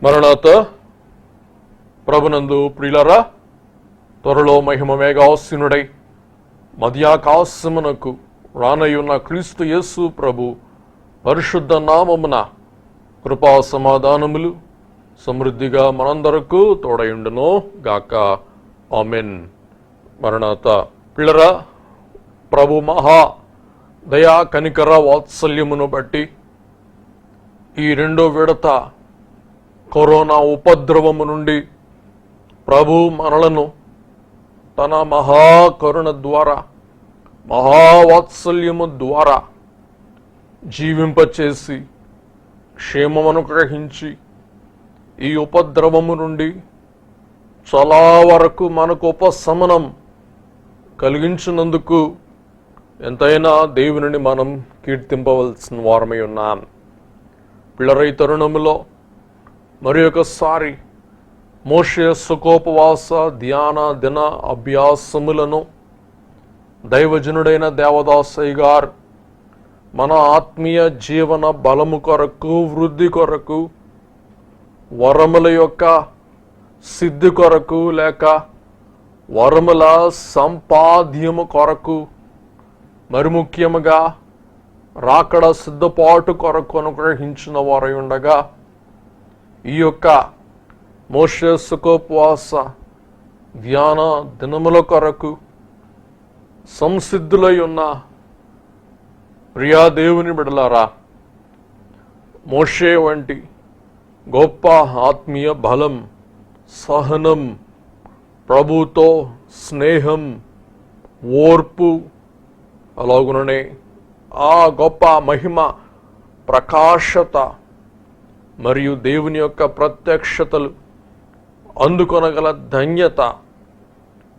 మరణాత ప్రభునందు ప్రియులారా, త్వరలో మహిమ మేఘాసీనుడై మధ్యాకాశమునకు రానయ్యున్న క్రీస్తు యేసు ప్రభు పరిశుద్ధ నామమున కృపా సమాధానములు సమృద్ధిగా మనందరకు తోడయుండును గాక. ఆమెన్. మరణాత. పిల్లరా, ప్రభు మహా దయా కనికర వాత్సల్యమును బట్టి ఈ రెండో విడత కరోనా ఉపద్రవము నుండి ప్రభు మనలను తన మహాకరుణ ద్వారా, మహావాత్సల్యము ద్వారా జీవింపచేసి క్షేమమును గ్రహించి ఈ ఉపద్రవము నుండి చాలా వరకు మనకు ఉపశమనం కలిగించినందుకు ఎంతైనా దేవునిని మనం కీర్తింపవలసిన వారమై ఉన్నాం. పిల్లరై తరుణములో మరి ఒకసారి మోషే సుఖోపవాస ధ్యాన దిన అభ్యాసములను దైవజనుడైన దేవదాసయ్య గారు మన ఆత్మీయ జీవన బలము కొరకు, వృద్ధి కొరకు, వరముల యొక్క సిద్ధి కొరకు, లేక వరముల సంపాద్యము కొరకు, మరి ముఖ్యముగా రాకడ సిద్ధపాటు కొరకు అనుగ్రహించిన వారై ఉండగా, ఈ యొక్క మోషే సుఖోపవాస ధ్యాన దినముల కొరకు సంసిద్ధులై ఉన్న ప్రియా దేవుని బిడలారా, మోషే వంటి గొప్ప ఆత్మీయ బలం, సహనం, ప్రభుతో స్నేహం, ఓర్పు, అలాగుననే ఆ గొప్ప మహిమ ప్రకాశత మరియు దేవుని యొక్క ప్రత్యక్షతలు అందుకొనగల ధన్యత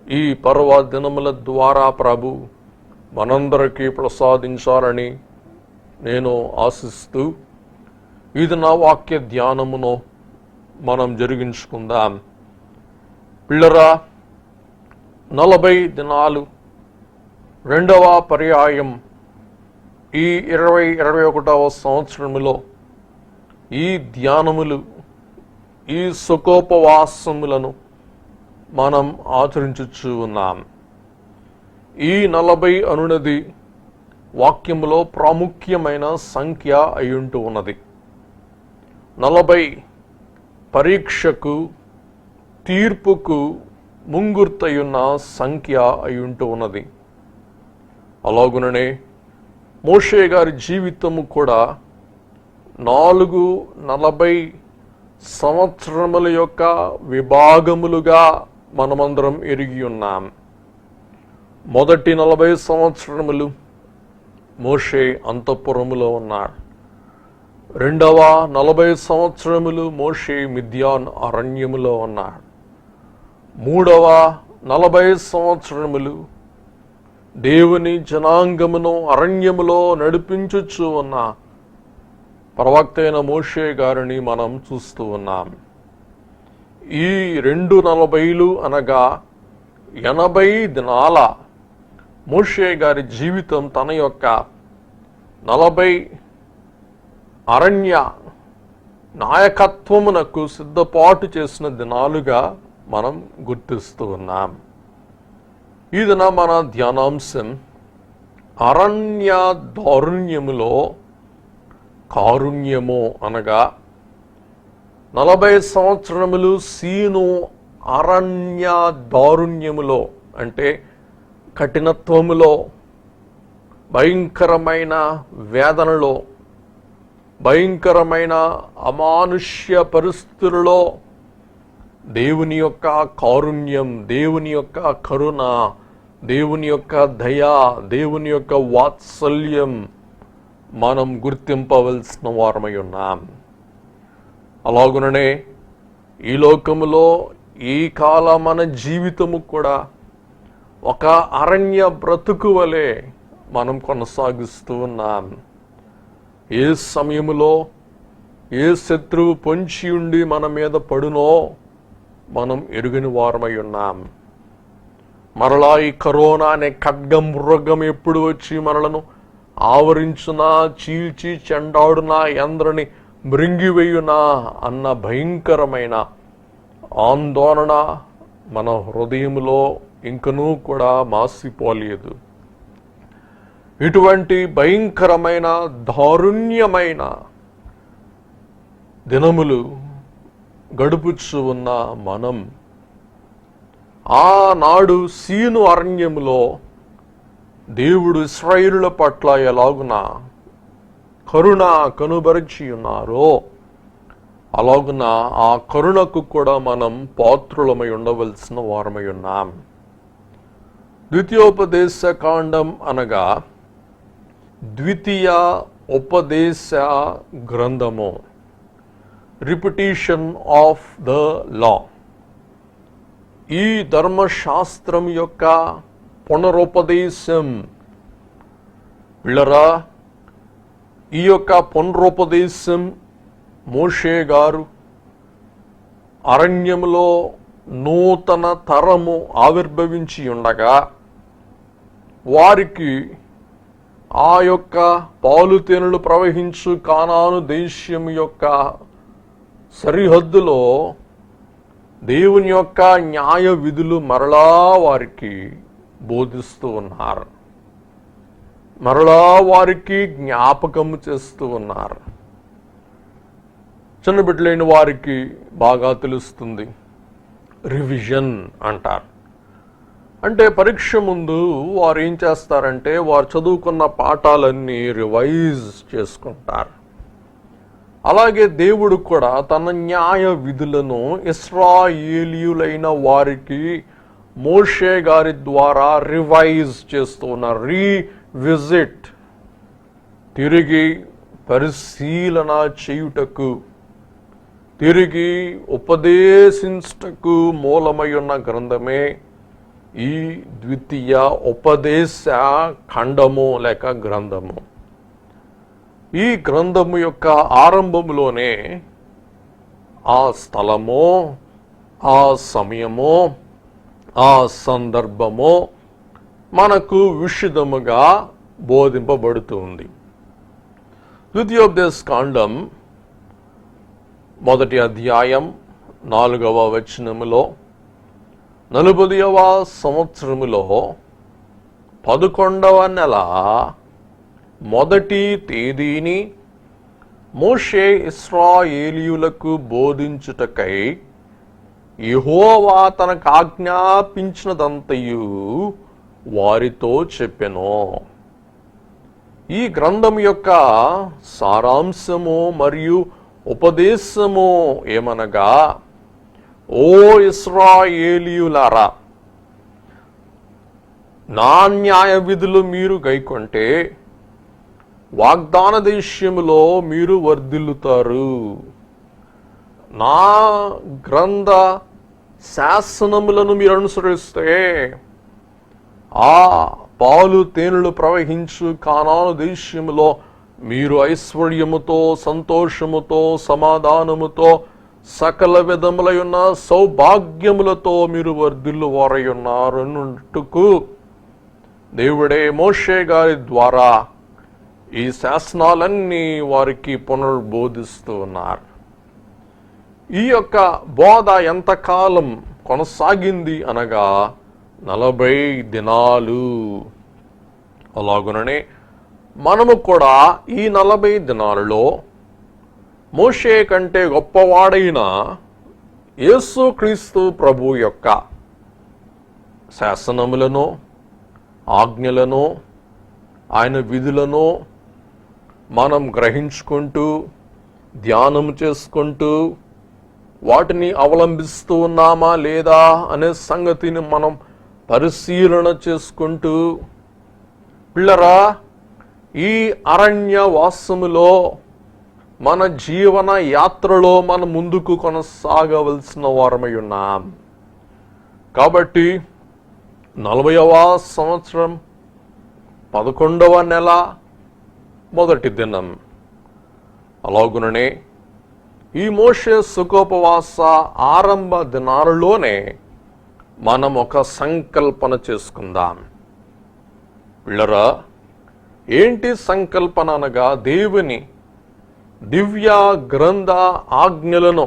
ఈ పర్వదినముల ద్వారా ప్రభు మనందరికీ ప్రసాదించాలని నేను ఆశిస్తూ ఇది నా వాక్య ధ్యానమును మనం జరిగించుకుందాం. పిల్లరా, 40 దినాలు రెండవ పర్యాయం ఈ 2021వ సంవత్సరములో ఈ ధ్యానములు, ఈ సుఖోపవాసములను మనం ఆచరించుచూ ఉన్నాం. ఈ 40 అనునది వాక్యములో ప్రాముఖ్యమైన సంఖ్య అయ్యుంటూ ఉన్నది. 40 పరీక్షకు, తీర్పుకు ముంగుర్తయున్న సంఖ్య అయ్యుంటూ ఉన్నది. అలాగుననే మోషే గారి జీవితము కూడా 40 సంవత్సరముల యొక్క విభాగములుగా మనమందరం ఎరిగి ఉన్నాం. మొదటి 40 సంవత్సరములు మోషే అంతఃపురములో ఉన్నాడు. రెండవ 40 సంవత్సరములు మోషే మిద్యాన్ అరణ్యములో ఉన్నాడు. మూడవ 40 సంవత్సరములు దేవుని జనాంగమును అరణ్యములో నడిపించుచూ ఉన్న ప్రవక్త అయిన మోషే గారిని మనం చూస్తూ ఉన్నాం. ఈ 2 40లు అనగా 80 దినాల మోషే గారి జీవితం తన యొక్క 40 అరణ్య నాయకత్వమునకు సిద్ధపాటు చేసిన దినాలుగా మనం గుర్తిస్తూ ఉన్నాం. ఈ దిన మన ధ్యానాంశం అరణ్య దారుణ్యములో కారుణ్యము అనగా 40 సంవత్సరములు సీను అరణ్య దారుణ్యములో అంటే కఠినత్వములో, భయంకరమైన వేదనలో, భయంకరమైన అమానుష్య పరిస్థితులలో దేవుని యొక్క కారుణ్యం, దేవుని యొక్క కరుణ, దేవుని యొక్క దయ, దేవుని యొక్క వాత్సల్యం మనం గుర్తింపవలసిన వారమై ఉన్నాం. అలాగుననే ఈ లోకములో ఈ కాల మన జీవితము కూడా ఒక అరణ్య బ్రతుకు వలె మనం కొనసాగిస్తూ ఉన్నాం. ఏ సమయములో ఏ శత్రువు పొంచి ఉండి మన మీద పడునో మనం ఎరుగని వారమై ఉన్నాం. మరలా ఈ కరోనా అనే ఖడ్గం మృగం ఎప్పుడు వచ్చి మనలను ఆవరించునా, చీల్చి చెండాడునా, ఎందరిని మృంగివేయునా అన్న భయంకరమైన ఆందోళన మన హృదయంలో ఇంకనూ కూడా మాసిపోలేదు. ఇటువంటి భయంకరమైన దారుణ్యమైన దినములు గడుపుచు ఉన్న మనం ఆనాడు సీను అరణ్యములో దేవుడు ఇశ్రాయేలుల పట్ల ఎలాగున కరుణ కనుబరిచి ఉన్నారో అలాగున ఆ కరుణకు కూడా మనం పాత్రులమై ఉండవలసిన వారమై ఉన్నాం. ద్వితీయోపదేశ కాండం అనగా ద్వితీయ ఉపదేశ గ్రంథము, రిపిటిషన్ ఆఫ్ ద లా. ఈ ధర్మశాస్త్రం యొక్క పునరుపదేశం. పిల్లరా, ఈ యొక్క పునరుపదేశం మోషే గారు అరణ్యములో నూతన తరము ఆవిర్భవించి ఉండగా వారికి ఆ యొక్క పాలుతేనెలు ప్రవహించు కానాను దేశం యొక్క సరిహద్దులో దేవుని యొక్క న్యాయ విధులు మరలా వారికి బోధిస్తూ ఉన్నారు, మరలా వారికి జ్ఞాపకము చేస్తూ ఉన్నారు. చిన్న బిడ్డలైన వారికి బాగా తెలుస్తుంది. రివిజన్ అంటారు. అంటే పరీక్ష ముందు వారు ఏం చేస్తారంటే వారు చదువుకున్న పాఠాలన్నీ రివైజ్ చేసుకుంటారు. అలాగే దేవుడు కూడా తన న్యాయ విధులను ఇశ్రాయేలీయులైన వారికి మోషే గారి ద్వారా రివైజ్ చేస్తూ ఉన్నారు. రీవిజిట్, తిరిగి పరిశీలన చేయుటకు, తిరిగి ఉపదేశించుటకు మూలమై ఉన్న గ్రంథమే ఈ ద్వితీయ ఉపదేశ ఖండము లేక గ్రంథము. ఈ గ్రంథము యొక్క ఆరంభంలోనే ఆ స్థలము, ఆ సమయము, ఆ సందర్భము మనకు విశదముగా బోధింపబడుతుంది. ద్వితీయోపదేశ కాండం 1వ అధ్యాయం 4వ వచనములో 40వ సంవత్సరములో 11వ నెల 1వ తేదీని మోషే ఇశ్రాయేలీయులకు బోధించుటకై యెహోవా తనకు ఆజ్ఞాపించినదంతయు వారితో చెప్పెను. ఈ గ్రంథం యొక్క సారాంశము మరియు ఉపదేశము ఏమనగా, ఓ ఇశ్రాయేలీయులారా, నా న్యాయ విధులు మీరు గైకొంటే వాగ్దాన దేశములో మీరు వర్ధిల్లుతారు. నా గ్రంథ శాసనములను మీరు అనుసరిస్తే ఆ పాలు తేనెలు ప్రవహించు కానాను దేశములో మీరు ఐశ్వర్యముతో, సంతోషముతో, సమాధానముతో, సకల విధములైన సౌభాగ్యములతో మీరు వర్ధిల్లు వారయున్నారన్నట్టుకు దేవుడే మోషే గారి ద్వారా ఈ శాసనాలన్నీ వారికి పునర్బోధిస్తూ ఉన్నారు. ఈ యొక్క బోధ ఎంతకాలం కొనసాగింది అనగా 40 దినాలు. అలాగుననే మనము కూడా ఈ 40 దినాలలో మోషే కంటే గొప్పవాడైన యేసుక్రీస్తు ప్రభు యొక్క శాసనములను, ఆజ్ఞలను, ఆయన విధులను మనం గ్రహించుకుంటూ, ధ్యానం చేసుకుంటూ, వాటిని అవలంబిస్తూ ఉన్నామా లేదా అనే సంగతిని మనం పరిశీలన చేసుకుంటూ, పిల్లరా, ఈ అరణ్య వాసములో మన జీవన యాత్రలో మనం ముందుకు కొనసాగవలసిన వారమై ఉన్నాం. కాబట్టి 40వ సంవత్సరం 11వ నెల 1వ దినం అలాగుననే ఈ మోషే సుఖోపవాస ఆరంభ దినాలలోనే మనం ఒక సంకల్పన చేసుకుందాం. పిల్లరా, ఏంటి సంకల్పన అనగా దేవుని దివ్య గ్రంథ ఆజ్ఞలను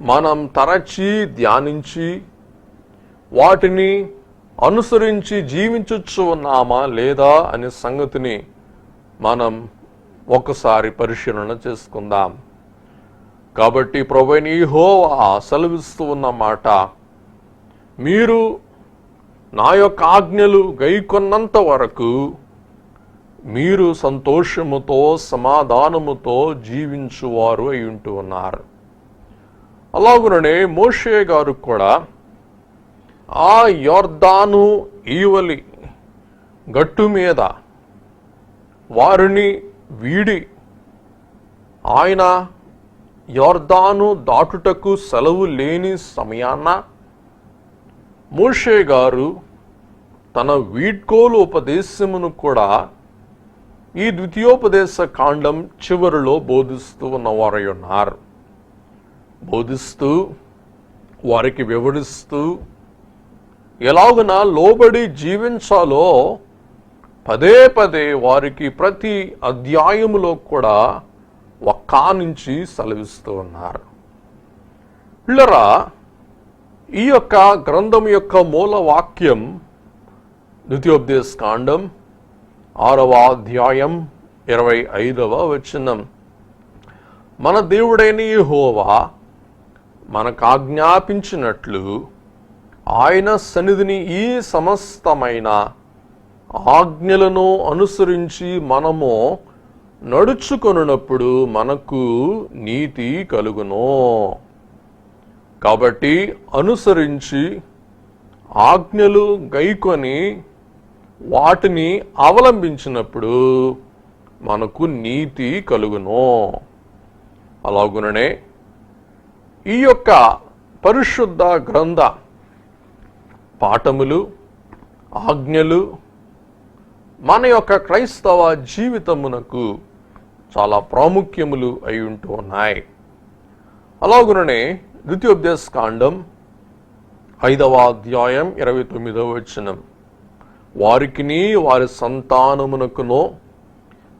మనం తరచి ధ్యానించి వాటిని అనుసరించి జీవించచ్చు ఉన్నామా లేదా అనే సంగతిని మనం ఒకసారి పరిశీలన చేసుకుందాం. కాబట్టి ప్రభువైన యెహోవా సెలవిస్తూ ఉన్న మాట, మీరు నా యొక్క ఆజ్ఞలు గైకొన్నంత వరకు మీరు సంతోషముతో సమాధానముతో జీవించువారు అయి ఉంటూ ఉన్నారు. అలాగుననే మోషే గారు కూడా ఆ యొర్దాను ఈవలి గట్టు మీద వారిని వీడి ఆయన యొర్దాను దాటుటకు సెలవు లేని సమయాన మోషే గారు తన వీడ్కోలు ఉపదేశమును కూడా ఈ ద్వితీయోపదేశ కాండం చివరిలో బోధిస్తూ ఉన్నవారై ఉన్నారు. బోధిస్తూ వారికి వివరిస్తూ ఎలాగున లోబడి జీవించాలో పదే పదే వారికి ప్రతి అధ్యాయములో కూడా ఒక్కానించి సెలవిస్తూ ఉన్నారు. పిల్లరా, ఈ యొక్క గ్రంథం యొక్క మూల వాక్యం ద్వితీయోపదేశ కాండం 6వ అధ్యాయం 25వ వచనం. మన దేవుడైన యెహోవా మనకు ఆజ్ఞాపించినట్లు ఆయన సన్నిధిని ఈ సమస్తమైన ఆజ్ఞలను అనుసరించి మనము నడుచుకొనున్నప్పుడు మనకు నీతి కలుగును. కాబట్టి అనుసరించి ఆజ్ఞలు గైకొని వాటిని అవలంబించినప్పుడు మనకు నీతి కలుగును. అలాగుననే ఈ యొక్క పరిశుద్ధ గ్రంథ పాఠములు ఆజ్ఞలు మన యొక్క క్రైస్తవ జీవితమునకు చాలా ప్రాముఖ్యములు అయి ఉంటూ ఉన్నాయి. అలాగుననే ద్వితీయోపదేశ కాండం 5వ అధ్యాయం 29వ వచనం, వారికిని వారి సంతానమునకునో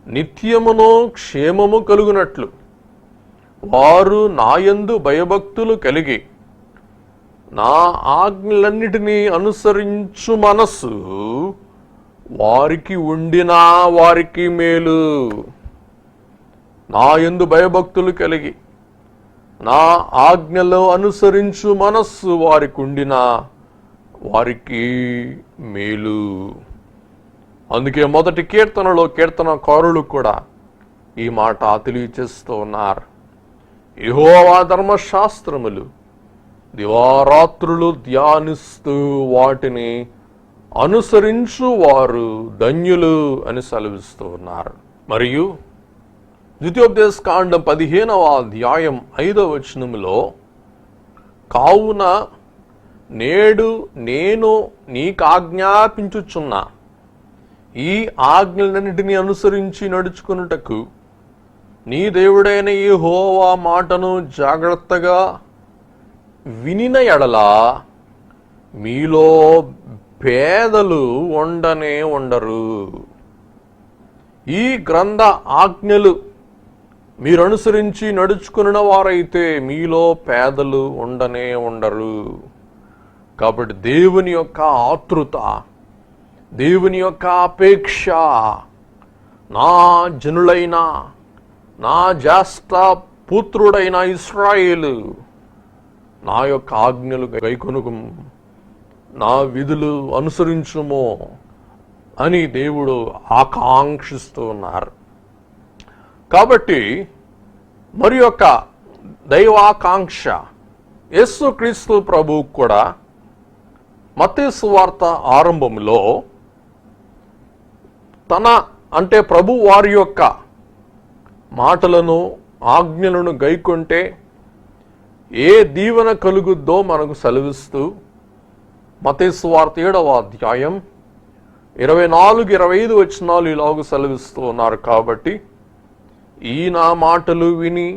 నిత్యమునో క్షేమము కలుగునట్లు వారు నాయందు భయభక్తులు కలిగి నా ఆజ్ఞలన్నిటినీ అనుసరించు మనస్సు వారికి ఉండినా వారికి మేలు. నాయందు భయభక్తులు కలిగి నా ఆజ్ఞలు అనుసరించు మనస్సు వారికి ఉండినా వారికి మేలు. అందుకే మొదటి కీర్తనలో కీర్తనకారులు కూడా ఈ మాట తెలియచేస్తూ ఉన్నారు. యెహోవా ధర్మశాస్త్రములు దివారాత్రులు ధ్యానిస్తూ వాటిని అనుసరించు వారు ధన్యులు అని సెలవిస్తూ ఉన్నారు. మరియు ద్వితీయోపదేశ కాండం 15వ అధ్యాయం 5వ వచనములో, కావున నేడు నేను నీకు ఆజ్ఞాపించుచున్నా ఈ ఆజ్ఞలన్నిటినీ అనుసరించి నడుచుకున్నటకు నీ దేవుడైన యెహోవా మాటను జాగ్రత్తగా వినిన ఎడల మీలో పేదలు ఉండనే ఉండరు. ఈ గ్రంథ ఆజ్ఞలు మీరు అనుసరించి నడుచుకున్న వారైతే మీలో పేదలు ఉండనే ఉండరు. కాబట్టి దేవుని యొక్క ఆతృత, దేవుని యొక్క అపేక్ష, నా జనులైన నా జ్యేష్ఠ పుత్రుడైన ఇశ్రాయేలు నా యొక్క ఆజ్ఞలు గైకొనుకు, నా విధులు అనుసరించుము అని దేవుడు ఆకాంక్షిస్తూ ఉన్నారు. కాబట్టి మరి యొక్క దైవాకాంక్ష యేసుక్రీస్తు ప్రభువు కూడా మత్తయి సువార్త ఆరంభంలో అంటే ప్రభు వారి యొక్క మాటలను ఆజ్ఞలను గైకొంటే ఏ దీవెన కలుగుద్దో మనకు సెలవిస్తూ మత్తయి సువార్త 7వ అధ్యాయం 24-25 వచనాలు ఇలాగ సెలవిస్తూ ఉన్నారు. కాబట్టి ఈ నా మాటలు విని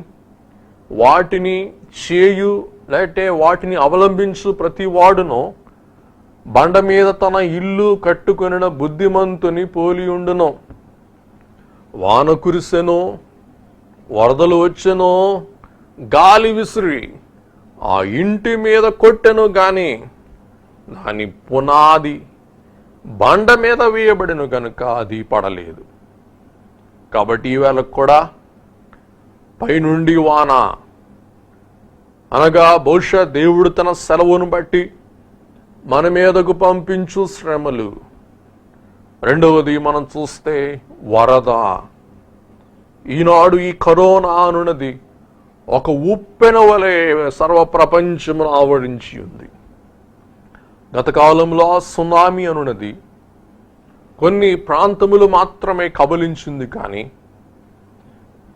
వాటిని చేయు లేటే వాటిని అవలంబించు ప్రతి వాడును బండ మీద తన ఇల్లు కట్టుకొనిన బుద్ధిమంతుని పోలి ఉండును. వాన కురిసెను, వరదలు వచ్చెను, గాలి విసిరి ఆ ఇంటి మీద కొట్టెను గాని దాని పునాది బండ మీద వేయబడిను కనుక అది పడలేదు. కాబట్టి ఈవేళ కూడా పైనుండి వాన అనగా బహుశా దేవుడు తన సెలవును బట్టి మన మీదకు పంపించు శ్రమలు. రెండవది మనం చూస్తే వరద. ఈనాడు ఈ కరోనా అనున్నది ఒక ఉప్పెన వలె సర్వ ప్రపంచమును ఆవరించి ఉంది. గత కాలంలో సునామీ అనున్నది కొన్ని ప్రాంతములు మాత్రమే కబలించింది, కానీ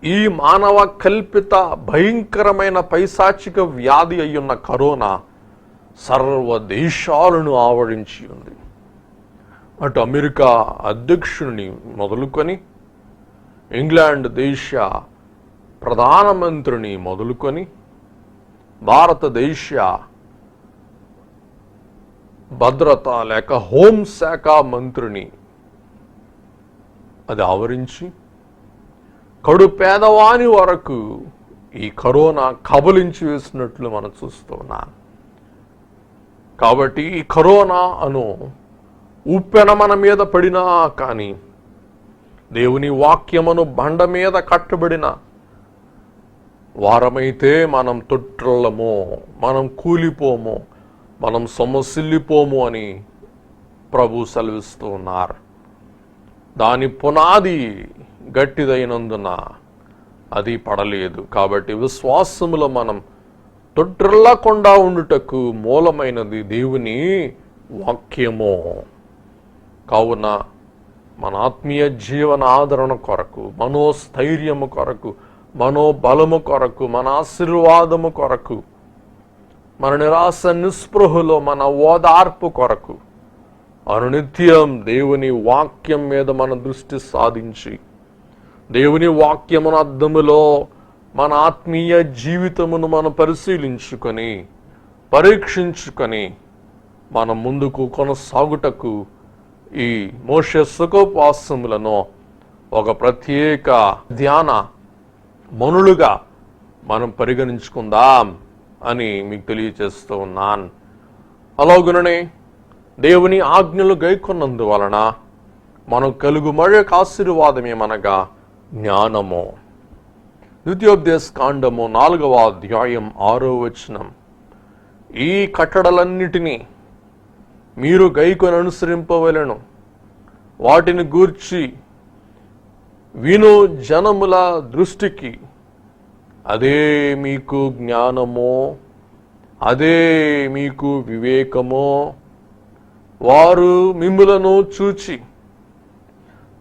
ఈ మానవ కల్పిత భయంకరమైన పైశాచిక వ్యాధి అయ్యున్న కరోనా సర్వ దేశాలను ఆవరించి ఉంది. అటు అమెరికా అధ్యక్షుడిని మొదలుకొని, ఇంగ్లాండ్ దేశ ప్రధానమంత్రిని మొదలుకొని, భారతదేశ భద్రత లేక హోంశాఖ మంత్రిని అది ఆవరించి కడు పేదవాని వరకు ఈ కరోనా కబలించి వేసినట్లు మనం చూస్తున్నాం. కాబట్టి ఈ కరోనా అను ఉప్పెన మన మీద పడినా కానీ దేవుని వాక్యమును బండ మీద కట్టబడిన వారమైతే మనం తొట్టిల్లము, మనం కూలిపోము, మనం సొమ్మసిల్లిపోము అని ప్రభు సెలవిస్తూ ఉన్నారు. దాని పునాది గట్టిదైనందున అది పడలేదు. కాబట్టి విశ్వాసములో మనం తొట్టిల్లకుండా ఉండుటకు మూలమైనది దేవుని వాక్యము. కావున మన ఆత్మీయ జీవన ఆదరణ కొరకు, మనోస్థైర్యము కొరకు, మనోబలము కొరకు, మన ఆశీర్వాదము కొరకు, మన నిరాశ నిస్పృహలో మన ఓదార్పు కొరకు అనునిత్యం దేవుని వాక్యం మీద మన దృష్టి సాధించి, దేవుని వాక్యమున అద్దములో మన ఆత్మీయ జీవితమును మనం పరిశీలించుకొని, పరీక్షించుకొని మనం ముందుకు కొనసాగుటకు ఈ మోషే సుఖోపవాసములను ఒక ప్రత్యేక ధ్యాన మనులుగా మనం పరిగణించుకుందాం అని మీకు తెలియచేస్తూ ఉన్నాను. అలాగుననే దేవుని ఆజ్ఞలు గైకొన్నందువలన మనం కలుగు మరొక ఆశీర్వాదమేమనగా జ్ఞానము. ద్వితీయోపదేశ కాండము 4వ అధ్యాయం 6వ వచనం, ఈ కట్టడలన్నిటినీ మీరు గైకొని అనుసరింపవలెను, వాటిని గూర్చి విను జనముల దృష్టికి అదే మీకు జ్ఞానము, అదే మీకు వివేకము. వారు మిమ్ములను చూచి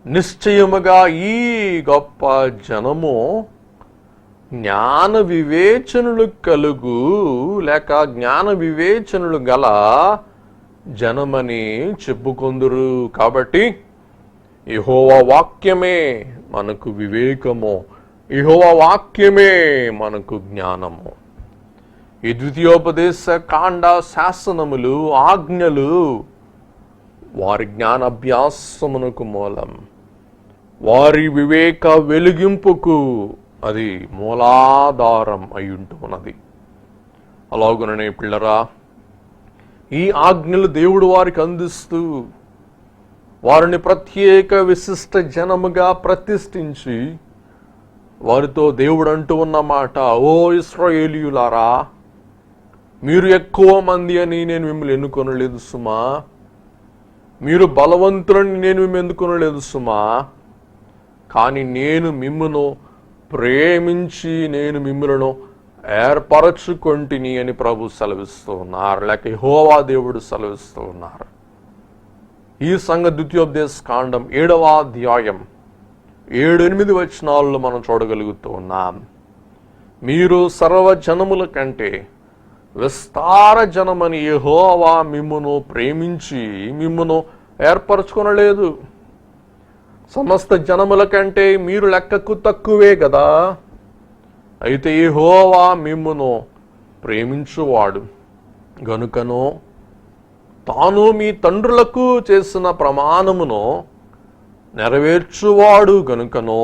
నిశ్చయముగా ఈ గొప్ప జనము జ్ఞాన వివేచనలు కలుగు లేక జ్ఞాన వివేచనలు గల జనమని చెప్పుకొందురు. కాబట్టి యెహోవా వాక్యమే మనకు వివేకము, యెహోవా వాక్యమే మనకు జ్ఞానము. ఈ ద్వితీయోపదేశ కాండ శాసనములు, ఆజ్ఞలు వారి జ్ఞానాభ్యాసమునకు మూలం, వారి వివేక వెలిగింపుకు అది మూలాధారం అయి ఉంటున్నది. అలాగుననే పిల్లరా, ఈ ఆజ్ఞలు దేవుడు వారికి అందిస్తూ వారిని ప్రత్యేక విశిష్ట జనముగా ప్రతిష్ఠించి వారితో దేవుడు అంటూ ఉన్నమాట, ఓ ఇశ్రాయేలీయులారా, మీరు ఎక్కువ మంది అని నేను మిమ్మల్ని ఎన్నుకొనలేదు సుమా, మీరు బలవంతులని నేను మిమ్మల్ని ఎన్నుకొనలేదు సుమా, కానీ నేను మిమ్మును ప్రేమించి నేను మిమ్ములను ఏర్పరచుకొంటిని అని ప్రభు సెలవిస్తూ ఉన్నారు, లేక యెహోవా దేవుడు సెలవిస్తూ ఉన్నారు. ఈ సంగతి ద్వితీయోపదేశ కాండం 7వ అధ్యాయం 7-8 వచనాల్లో మనం చూడగలుగుతూ ఉన్నాం. మీరు సర్వజనముల కంటే విస్తార జనమని యెహోవా మిమ్మును ప్రేమించి మిమ్మును ఏర్పరచుకొనలేదు. సమస్త జనముల కంటే మీరు లెక్కకు తక్కువే కదా. అయితే యెహోవా మిమ్మును ప్రేమించువాడు గనుకను తాను మీ తండ్రులకు చేసిన ప్రమాణమును నెరవేర్చువాడు గనుకను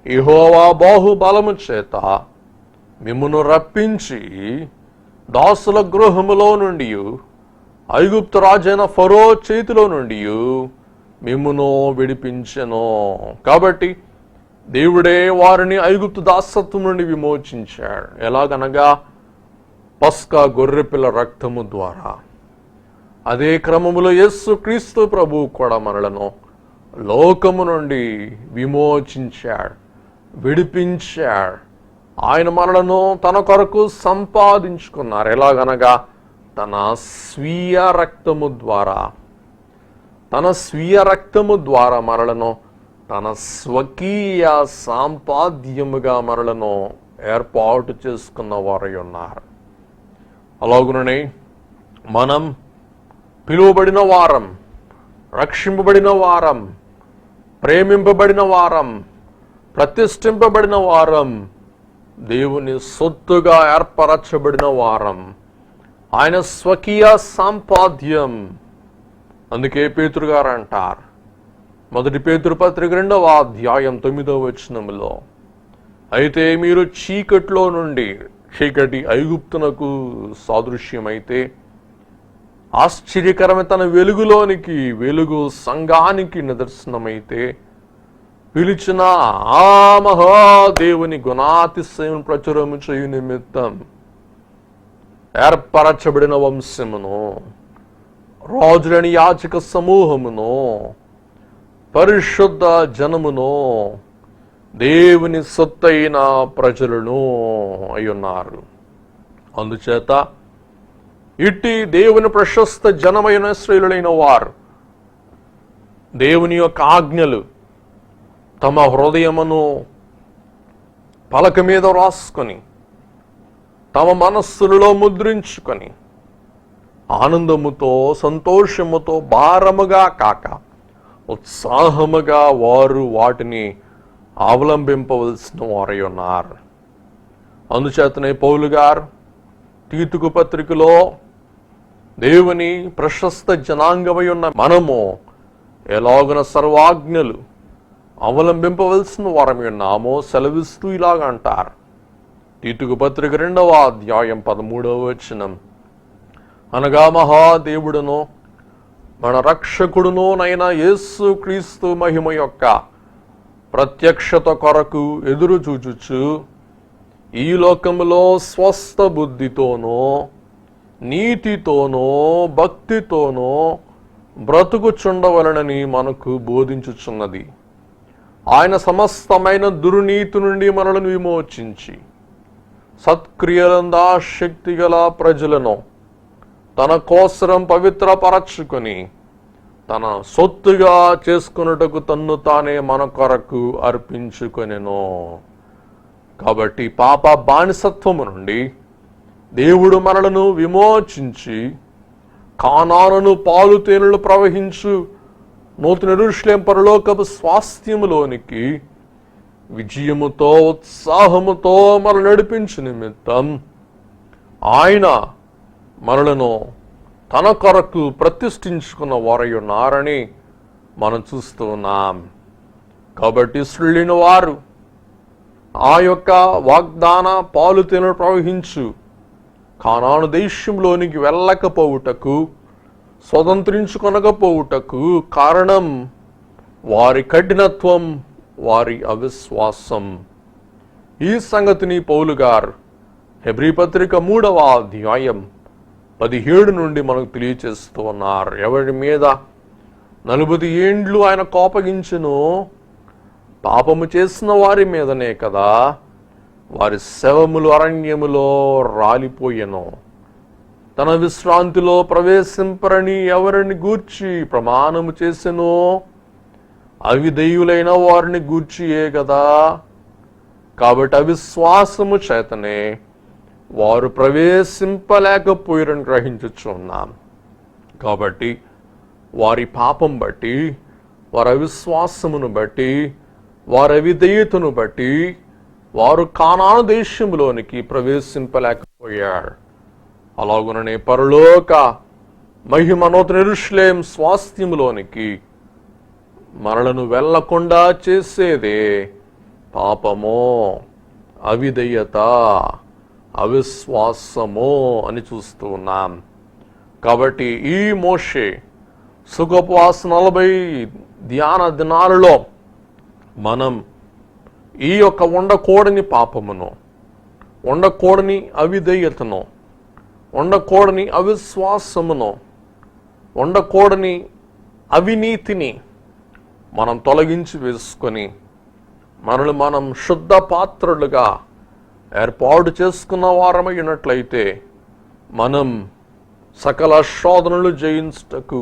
యెహోవా బాహుబలము చేత మిమ్మును రప్పించి దాసుల గృహములో నుండి ఐగుప్తు రాజైన ఫరో చేతిలో నుండి మిమ్మును విడిపించెను. కాబట్టి దేవుడే వారిని ఐగుప్తు దాసత్వం నుండి విమోచించాడు. ఎలాగనగా పస్కా గొర్రెపిల్ల రక్తము ద్వారా. అదే క్రమములో యేసు క్రీస్తు ప్రభువు కూడా మనలను లోకము నుండి విమోచించాడు, విడిపించాడు. ఆయన మనలను తన కొరకు సంపాదించుకున్నారు. ఎలాగనగా తన స్వీయ రక్తము ద్వారా, తన స్వీయ రక్తము ద్వారా మనలను తన స్వకీయ సంపాద్యముగా మనలను ఏర్పాటు చేసుకున్న వారై ఉన్నారు. అలాగుననే మనం పిలువబడిన వారం, రక్షింపబడిన వారం, ప్రేమింపబడిన వారం, ప్రతిష్ఠింపబడిన వారం, దేవుని సొత్తుగా ఏర్పరచబడిన వారం, ఆయన స్వకీయ సంపాద్యం. అందుకే పేతురు గారు అంటారు, 1 పేతురు పత్రిక 2వ అధ్యాయం 9వ వచనములో, అయితే మీరు చీకట్లో నుండి, చీకటి ఐగుప్తునకు సాదృశ్యమైతే, ఆశ్చర్యకరమైన తన వెలుగులోనికి, వెలుగు సంఘానికి నిదర్శనమైతే, పిలిచిన ఆ మహాదేవుని గుణాతిశయం ప్రచురము చేయు నిమిత్తం ఏర్పరచబడిన వంశమును, రాజులని యాచక సమూహమును, పరిశుద్ధ జనమును, దేవుని సొత్తైన ప్రజలను అయ్యున్నారు. అందుచేత ఇట్టి దేవుని ప్రశస్త జనమైన శ్రేలులైన వారు దేవుని యొక్క ఆజ్ఞలు తమ హృదయమును పలక మీద రాసుకొని, తమ మనస్సులలో ముద్రించుకొని, ఆనందముతో, సంతోషముతో, భారముగా కాక ఉత్సాహముగా వారు వాటిని అవలంబింపవలసిన వారై ఉన్నారు. అందుచేతనే పౌలు గారు తీతుకు పత్రికలో దేవుని ప్రశస్త జనాంగమై ఉన్న మనము ఎలాగున సర్వాజ్ఞలు అవలంబింపవలసిన వారమై ఉన్నామో సెలవిస్తూ ఇలాగ అంటారు. తీతుకు పత్రిక 2వ అధ్యాయం 13వ వచనం, అనగా మహాదేవుడును మన రక్షకుడును నైన యేసు క్రీస్తు మహిమ యొక్క ప్రత్యక్షత కొరకు ఎదురు చూచుచు ఈ లోకములో స్వస్థ బుద్ధితోనో, నీతితోనో, భక్తితోనో బ్రతుకుచుండవలనని మనకు బోధించుచున్నది. ఆయన సమస్తమైన దుర్నీతి నుండి మనలను విమోచించి సత్క్రియలందా శక్తి గల ప్రజలను తన కోసరం పవిత్రపరచుకొని తన సొత్తుగా చేసుకొనుటకు తన్ను తానే మన కొరకు అర్పించుకొనెను. కాబట్టి పాప బానిసత్వము నుండి దేవుడు మనలను విమోచించి కానానును పాలు తేనెలు ప్రవహించు నూతన యెరూషలేము పరలోకపు స్వాస్థ్యములోనికి విజయముతో, ఉత్సాహముతో మనల్ని నడిపించు నిమిత్తం ఆయన మనలను తన కొరకు ప్రతిష్ఠించుకున్న వారై ఉన్నారని మనం చూస్తూ ఉన్నాం. కాబట్టి ఇశ్రాయేలీయులైన వారు ఆ యొక్క వాగ్దాన పాలు తేనెలు ప్రవహించు కానాను దేశంలోనికి వెళ్ళకపోవుటకు, స్వతంత్రించుకొనకపోవుటకు కారణం వారి కఠినత్వం, వారి అవిశ్వాసం. ఈ సంగతిని పౌలు గారు హెబ్రీ పత్రిక 3వ అధ్యాయం 17 నుండి మనకు తెలియచేస్తూ ఉన్నారు. ఎవరి మీద 40 ఏండ్లు ఆయన కోపగించును, పాపము చేసిన వారి మీదనే కదా. వారి శవములు అరణ్యములో రాలిపోయెను. తన విశ్రాంతిలో ప్రవేశింపరని ఎవరిని గూర్చి ప్రమాణము చేసెనో అవిధేయులైన వారిని గూర్చియే కదా. కాబట్టి అవిశ్వాసము చేతనే వారు ప్రవేశింపలేకపోయారని గ్రహించుచున్నాం. కాబట్టి వారి పాపం బట్టి, వారి అవిశ్వాసమును బట్టి, వారి అవిధేయతను బట్టి వారు కానాను దేశంలోనికి ప్రవేశింపలేకపోయారు. అలాగుననే పరలోక మహిమ నూతన యెరూషలేము స్వాస్థ్యములోనికి మనలను వెళ్ళకుండా చేసేదే పాపము, అవిధేయత, అవిశ్వాసము అని చూస్తూ ఉన్నాం. కాబట్టి ఈ మోషే సుఖోపవాస 40 ధ్యాన దినాలలో మనం ఈ యొక్క ఉండకూడని పాపమును, ఉండకూడని అవిధేయతను, ఉండకూడని అవిశ్వాసమును, ఉండకూడని అవినీతిని మనం తొలగించి వేసుకొని మనల్ని మనం శుద్ధ పాత్రులుగా ఏర్పాటు చేసుకున్న వారమైనట్లయితే మనం సకల శోధనలు జయించుటకు,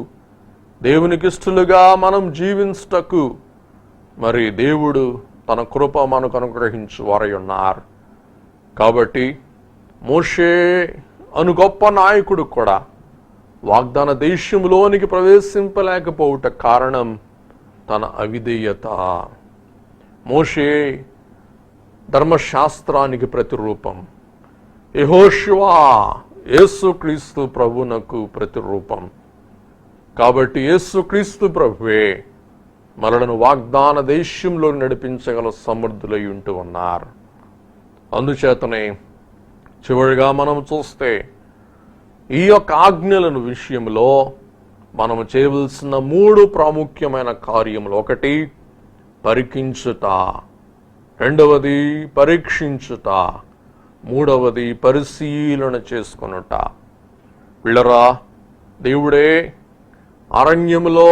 దేవునికి ఇష్టలుగా మనం జీవించుటకు మరి దేవుడు తన కృప మనకు అనుగ్రహించు వారై ఉన్నారు. కాబట్టి మోషే అను గొప్ప నాయకుడు కూడా వాగ్దాన దేశంలోనికి ప్రవేశింపలేకపోవుట కారణం తన అవిధేయత. మోషే ధర్మశాస్త్రానికి ప్రతిరూపం, యెహోషువ యేసుక్రీస్తు ప్రభువునకు ప్రతిరూపం. కాబట్టి యేసుక్రీస్తు ప్రభువే మనలను వాగ్దాన దేశంలో నడిపించగల సమర్థులై ఉంటూ ఉన్నారు. అందుచేతనే చివరిగా మనం చూస్తే ఈ యొక్క ఆజ్ఞలను విషయంలో మనము చేయవలసిన 3 ప్రాముఖ్యమైన కార్యములు: 1 పరికించుట, 2 పరీక్షించుట, 3 పరిశీలన చేసుకొనుట. పిల్లరా, దేవుడే అరణ్యములో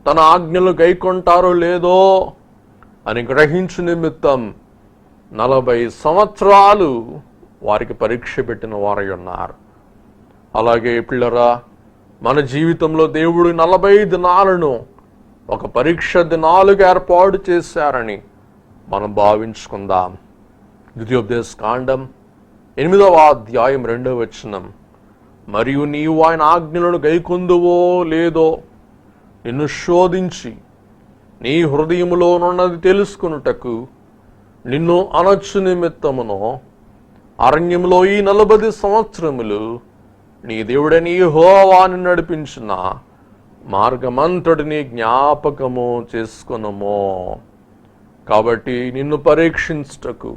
తన ఆజ్ఞలు గైకొంటారో లేదో అని గ్రహించు నిమిత్తం 40 సంవత్సరాలు వారికి పరీక్ష పెట్టిన వారై ఉన్నారు. అలాగే పిల్లరా, మన జీవితంలో దేవుడు 40 దినాలను ఒక పరీక్ష దినాలుగా ఏర్పాటు చేశారని మనం భావించుకుందాం. ద్వితీయోపదేశకాండం 8వ అధ్యాయం 2వ వచనం, మరియు నీవు ఆయన ఆజ్ఞలను గైకొందువో లేదో నిన్ను శోధించి నీ హృదయములోనున్నది తెలుసుకొనుటకు నిన్ను అనొచ్చు నిమిత్తమును అరణ్యములో ఈ 40 సంవత్సరములు నీ దేవుడని యెహోవా నిన్ను నడిపించిన మార్గమంతటిని జ్ఞాపకము చేసుకొనుము. కాబట్టి నిన్ను పరీక్షించుటకు,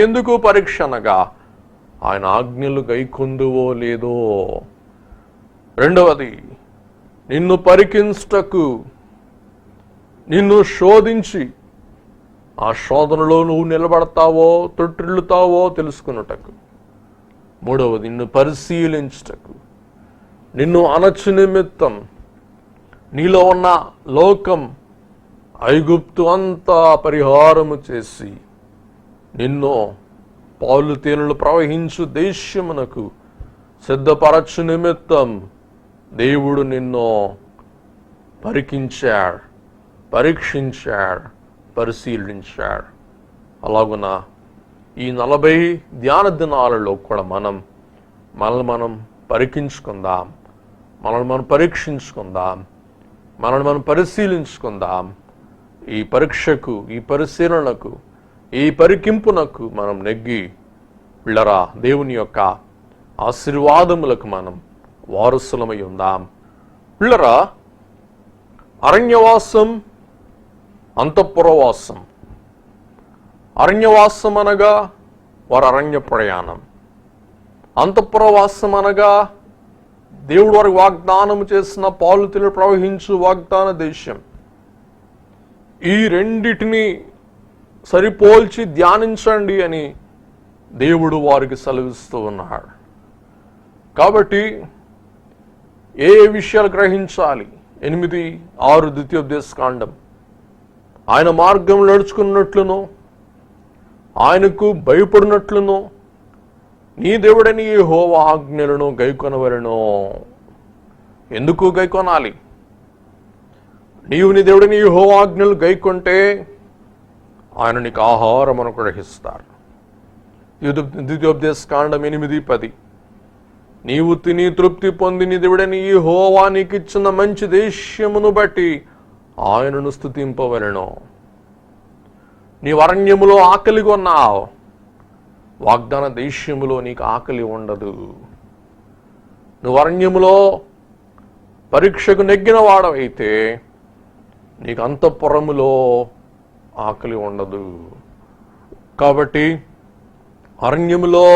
ఎందుకు పరీక్ష అనగా ఆయన ఆజ్ఞలు గైకొందువో లేదో. 2 నిన్ను పరికించుటకు, నిన్ను శోధించి ఆ శోధనలో నువ్వు నిలబడతావో తొట్టిల్లుతావో తెలుసుకున్నటకు. 3 నిన్ను పరిశీలించుటకు, నిన్ను అనొచ్చు నిమిత్తం నీలో ఉన్న లోకం ఐగుప్తు అంతా పరిహారము చేసి నిన్ను పాలు తేనెలు ప్రవహించు దేశమునకు సిద్ధపరచు నిమిత్తం దేవుడు నిన్ను పరికించాడు, పరీక్షించాడు, పరిశీలించాడు. అలాగున ఈ 40 ధ్యాన దినాలలో కూడా మనల్ని మనం పరికించుకుందాం, మనల్ని మనం పరీక్షించుకుందాం, మనల్ని మనం పరిశీలించుకుందాం. ఈ పరీక్షకు, ఈ పరిశీలనకు, ఈ పరికింపునకు మనం నెగ్గి పిల్లరా దేవుని యొక్క ఆశీర్వాదములకు మనం వారసులమై ఉందాం. పిల్లరా, అరణ్యవాసం, అంతఃపురవాసం. అరణ్యవాసం అనగా వారి అరణ్య ప్రయాణం, అంతఃపురవాసం అనగా దేవుడు వారికి వాగ్దానం చేసిన పాలు తేనెలు ప్రవహించు వాగ్దాన దేశం. ఈ రెండిటిని సరిపోల్చి ధ్యానించండి అని దేవుడు వారికి సెలవిస్తూ ఉన్నాడు. కాబట్టి ఏ విషయాలు గ్రహించాలి? 8:6 ద్వితీయోపదేశకాండం. ఆయన మార్గం నడుచుకున్నట్లును, ఆయనకు భయపడినట్లును నీ దేవుడని యెహోవా ఆజ్ఞలను గైకొనవలెను. ఎందుకు గైకొనాలి? నీవు నీ దేవుడని యెహోవా ఆజ్ఞలు గైకొంటే ఆయన నీకు ఆహారం అనుగ్రహిస్తారు. ద్వితీయోపదేశకాండం 8:10. నీవు తిని తృప్తి పొంది నీ దేవుడని యెహోవా నీకు ఇచ్చిన మంచి దేశమును బట్టి ఆయనను స్తుతింపవలెను. నీవు అరణ్యములో ఆకలి కొన్నావు, వాగ్దాన దేశములో నీకు ఆకలి ఉండదు. నువ్వు అరణ్యములో పరీక్షకు నెగ్గిన వాడవైతే నీకు అంతఃపురములో ఆకలి ఉండదు. కాబట్టి అరణ్యములో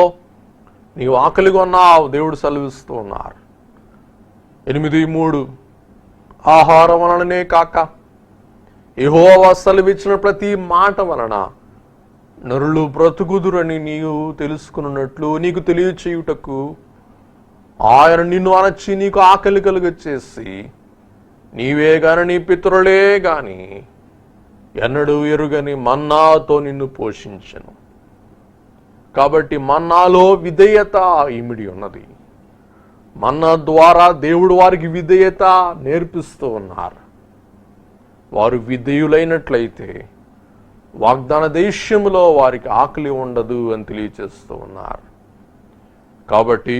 నీవు ఆకలిగా ఉన్నావు, దేవుడు సెలవిస్తూ ఉన్నారు. 8:3 ఆహారం వలననే కాక యెహోవా సెలవిచ్చిన ప్రతి మాట వలన నరులు బ్రతుకుదురని నీవు తెలుసుకున్నట్లు నీకు తెలియచేయుటకు ఆయన నిన్ను అణచి నీకు ఆకలి కలుగచేసి నీవే గాని నీ పితరులే గాని ఎన్నడూ ఎరుగని మన్నాతో నిన్ను పోషించెను. కాబట్టి మన్నాలో విధేయత ఇమిడి ఉన్నది. మన్నా ద్వారా దేవుడు వారికి విధేయత నేర్పిస్తూ ఉన్నారు. వారు విధేయులైనట్లయితే వాగ్దాన దేశంలో వారికి ఆకలి ఉండదు అని తెలియచేస్తూ ఉన్నారు. కాబట్టి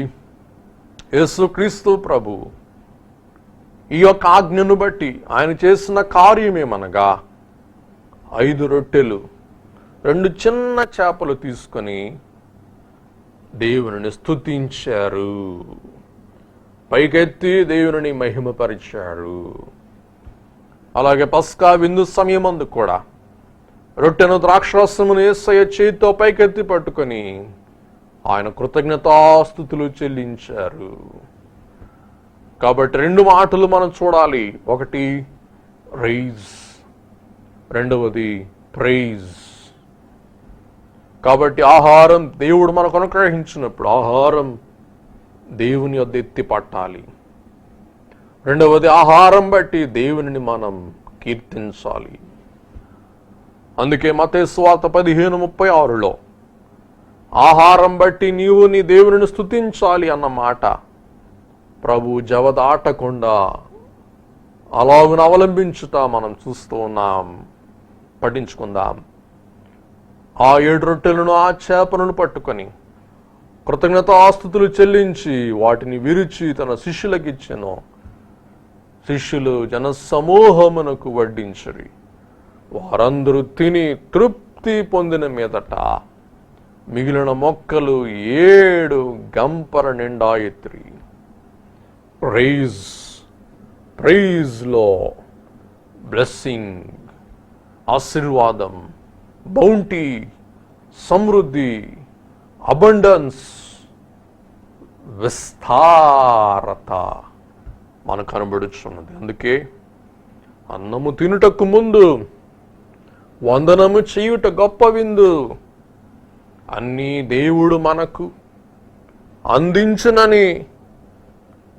యేసుక్రీస్తు ప్రభు ఈ యొక్క ఆజ్ఞను బట్టి ఆయన చేసిన కార్యమేమనగా 5 రొట్టెలు 2 చిన్న చేపలు తీసుకొని దేవుని స్తుతించారు, పైకెత్తి దేవుని మహిమపరిచారు. అలాగే పస్కా విందు సమయమందు కూడా రొట్టెను ద్రాక్షరసమును యేసయ్య చేతితో పైకెత్తి పట్టుకొని ఆయన కృతజ్ఞతాస్తుతులు చెల్లించారు. కాబట్టి 2 మాటలు మనం చూడాలి. ఒకటి రైజ్, రెండవది ప్రైజ్. కాబట్టి ఆహారం దేవుడు మనకు అనుగ్రహించినప్పుడు ఆహారం దేవుని వద్ద ఎత్తి పట్టాలి. రెండవది ఆహారం బట్టి దేవునిని మనం కీర్తించాలి. అందుకే మత్తయి సువార్త 15:36 ఆహారం బట్టి నీవు నీ దేవుని స్తుతించాలి అన్న మాట ప్రభు జవదాటకుండా అలాగున అవలంబించుతా మనం చూస్తూ ఉన్నాం. పఠించుకుందాం. ఆ 7 రొట్టెలను ఆ చేపలను పట్టుకొని కృతజ్ఞతాస్తుతులు చెల్లించి వాటిని విరిచి తన శిష్యులకిచ్చెను. శిష్యులు జనసమూహమునకు వడ్డించిరి. వారందరూ తిని తృప్తి పొందిన మీదట మిగిలిన మొక్కలు 7 గంపర నిండా ఎత్తిరి. ప్రైజ్లో బ్లెస్సింగ్, ఆశీర్వాదం, బౌంటీ, సమృద్ధి, అబండన్స్, విస్తారత మనకు కనబడుచున్నది. అందుకే అన్నము తినుటకు ముందు వందనము చేయుట గొప్ప విందు. అన్నీ దేవుడు మనకు అందించునని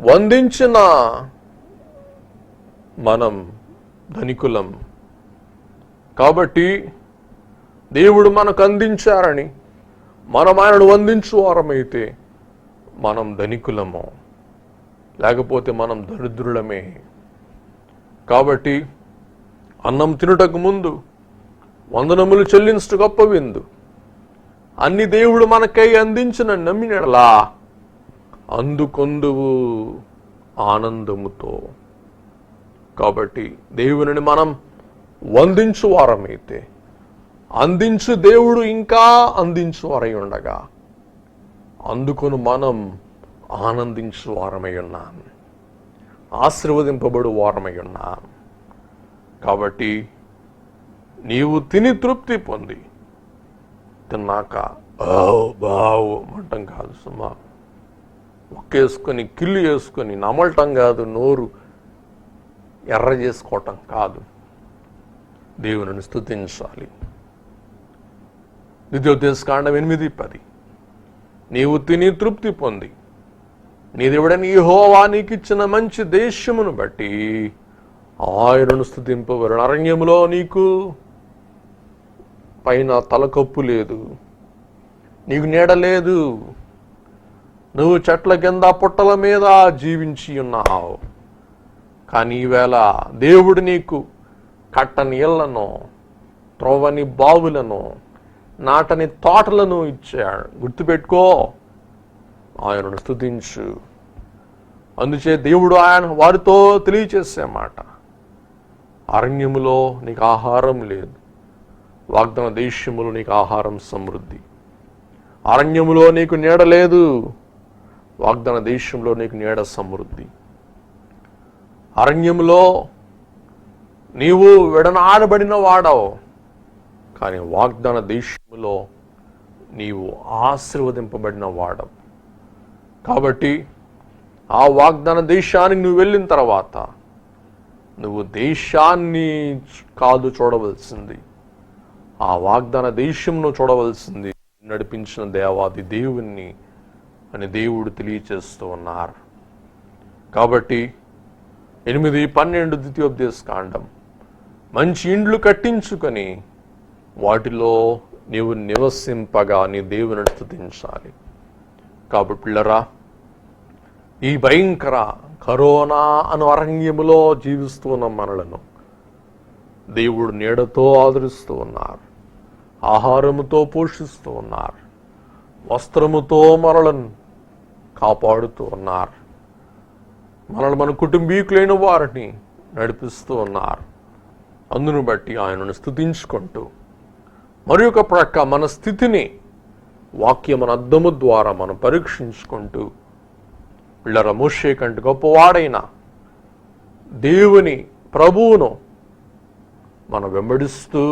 వందించిన మనం ధనికులం. కాబట్టి దేవుడు మనకు అందించారని మనం ఆయనను వందించువారమైతే మనం ధనికులము, లేకపోతే మనం దరిద్రులమే. కాబట్టి అన్నం తినుటకు ముందు వందనములు చెల్లించట గొప్ప విందు. అన్ని దేవుడు మనకై అందించిన నమ్మినలా అందుకొందువు ఆనందముతో. కాబట్టి దేవునిని మనం వందించువారమైతే అందించు దేవుడు ఇంకా అందించువారై ఉండగా అందుకొని మనం ఆనందించు వారమై ఉన్నాం, ఆశీర్వదింపబడు వారమై ఉన్నాం. కాబట్టి నీవు తిని తృప్తి పొంది తిన్నాక బావు అంటం కాదు సుమా, ఒక్కేసుకొని కిల్లు వేసుకొని నమలటం కాదు, నోరు ఎర్ర చేసుకోవటం కాదు, దేవుని స్తుతించాలి. ద్వితీయోపదేశకాండం 8:10 నీవు తిని తృప్తి పొంది నీ దేవుడైన యెహోవా నీకిచ్చిన మంచి దేశమును బట్టి ఆయనను స్తుతింపవలెను. అరణ్యములో నీకు పైన తలకప్పు లేదు, నీకు నీడ లేదు, నువ్వు చెట్ల కింద పుట్టల మీద జీవించి ఉన్నావు. కానీ ఈవేళ దేవుడు నీకు కట్టని ఇళ్లను, త్రోవని బావులను, నాటని తోటలను ఇచ్చాడు. గుర్తుపెట్టుకో, ఆయనను స్తుతించు. అందుచే దేవుడు ఆయన వారితో తెలియచేసే మాట, అరణ్యములో నీకు ఆహారం లేదు, వాగ్దాన దేశములో నీకు ఆహారం సమృద్ధి. అరణ్యములో నీకు నీడ లేదు, వాగ్దాన దేశంలో నీకు నీడ సమృద్ధి. అరణ్యములో నీవు విడనాడబడిన వాడవు, కానీ వాగ్దాన దేశములో నీవు ఆశీర్వదింపబడిన వాడవు. కాబట్టి ఆ వాగ్దాన దేశానికి నువ్వు వెళ్ళిన తర్వాత నువ్వు దేశాన్ని కాదు చూడవలసింది, ఆ వాగ్దాన దేశంను చూడవలసింది, నడిపించిన దేవాది దేవుణ్ణి అని దేవుడు తెలియచేస్తూ ఉన్నారు. కాబట్టి 8:12 ద్వితీయోపదేశకాండం, మంచి ఇండ్లు కట్టించుకొని వాటిలో నీవు నివసింపగా నీ దేవుని స్తుతించాలి. కాబట్టి పిల్లరా, ఈ భయంకర కరోనా అను అరణ్యములో జీవిస్తూ ఉన్న మనలను దేవుడు నీడతో ఆదరిస్తూ ఉన్నారు, ఆహారముతో పోషిస్తూ ఉన్నారు, వస్త్రముతో మనలను కాపాడుతూ ఉన్నారు, మన కుటుంబీకులైన వారిని నడిపిస్తూ ఉన్నారు. అందును బట్టి ఆయనను స్తుతించుకుంటూ మరి ఒక ప్రక్క మన స్థితిని వాక్యమున అద్దము ద్వారా మనం పరీక్షించుకుంటూ పిల్లర మోషే కంటే గొప్పవాడైన దేవుని ప్రభువును మనం వెంబడిస్తూ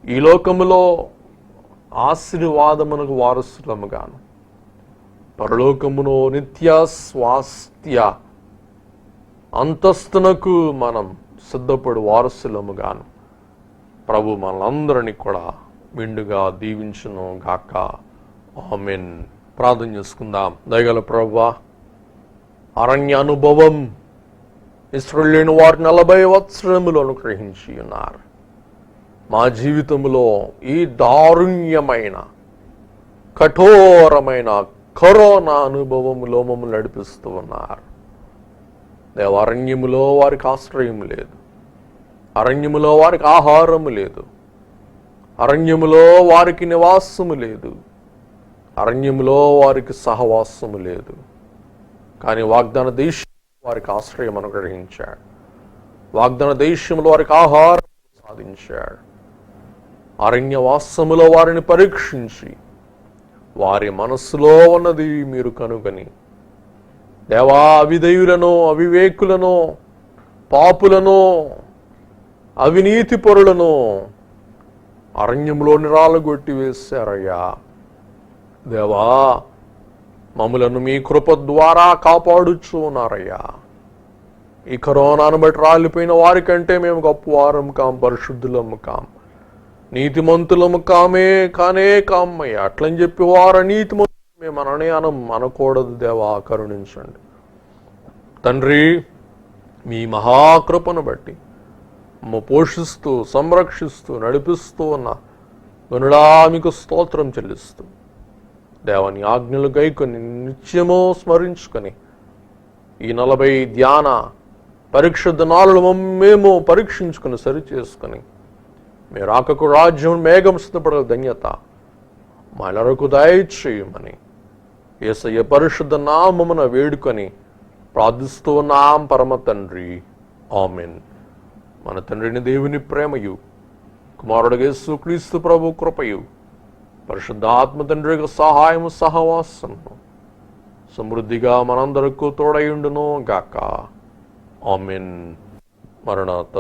ఈ లోకములో ఆశీర్వాదమునకు వారసులముగాను, పరలోకములో నిత్య స్వాస్థ్య అంతస్తునకు మనం సిద్ధపడు వారసులముగాను ప్రభు మనందరినీ కూడా మెండుగా దీవించును గాక. ఆమేన్. ప్రార్థన చేసుకుందాం. దయగల ప్రభువా, అరణ్య అనుభవం ఇశ్రాయేలు వారు 40 సంవత్సరములు అనుగ్రహించి ఉన్నారు. మా జీవితంలో ఈ దారుణ్యమైన కఠోరమైన కరోనా అనుభవములో మమ్మల్ని నడిపిస్తూ ఉన్నారు. దేవ, అరణ్యములో వారికి ఆశ్రయం లేదు, అరణ్యములో వారికి ఆహారము లేదు, అరణ్యములో వారికి నివాసము లేదు, అరణ్యములో వారికి సహవాసము లేదు. కానీ వాగ్దాన దేశం వారికి ఆశ్రయం అనుగ్రహించాడు, వాగ్దాన దేశంలో వారికి ఆహారం సాధించాడు. అరణ్యవాసములో వారిని పరీక్షించి వారి మనస్సులో ఉన్నది మీరు కనుగొని దేవా, అవిధేయులను, అవివేకులను, పాపులను, అవినీతి పరులను అరణ్యంలో నిరాలగొట్టి వేశారయ్యా. దేవా, మమ్ములను మీ కృప ద్వారా కాపాడుచూ ఉన్నారయ్యా. ఈ కరోనాను బట్టి రాలిపోయిన వారికంటే మేము గొప్పవారం కాం, పరిశుద్ధులము కాం, నీతిమంతులము కానే కామయ్యా. అట్లని చెప్పి వారు నీతిమంతులు మేము అనకూడదు. దేవా, కరుణించండి తండ్రి. మీ మహాకృపను బట్టి పోషిస్తూ సంరక్షిస్తూ నడిపిస్తూ ఉన్న గనుడా మీకు స్తోత్రం చెల్లిస్తూ దేవాని ఆజ్ఞలు గైకొని నిత్యమో స్మరించుకొని ఈ 40 ధ్యాన పరీక్ష దినాలను మేము పరీక్షించుకొని సరిచేసుకొని మీరు ఆకకు రాజ్యం మేఘం సిద్ధపడే ధన్యత మలరకు దయచేయమని యేసయ్య పరిశుద్ధ నామమున వేడుకొని ప్రార్థిస్తూ ఉన్నాం పరమ తండ్రి. ఆమేన్. మన తండ్రిని దేవుని ప్రేమయు, కుమారుడు యేసుక్రీస్తు ప్రభు కృపయు, పరిశుద్ధాత్మ తండ్రి యొక్క సహాయము సహవాసము సమృద్ధిగా మనందరకు తోడయుండును గాక. ఆమేన్. మరణాత.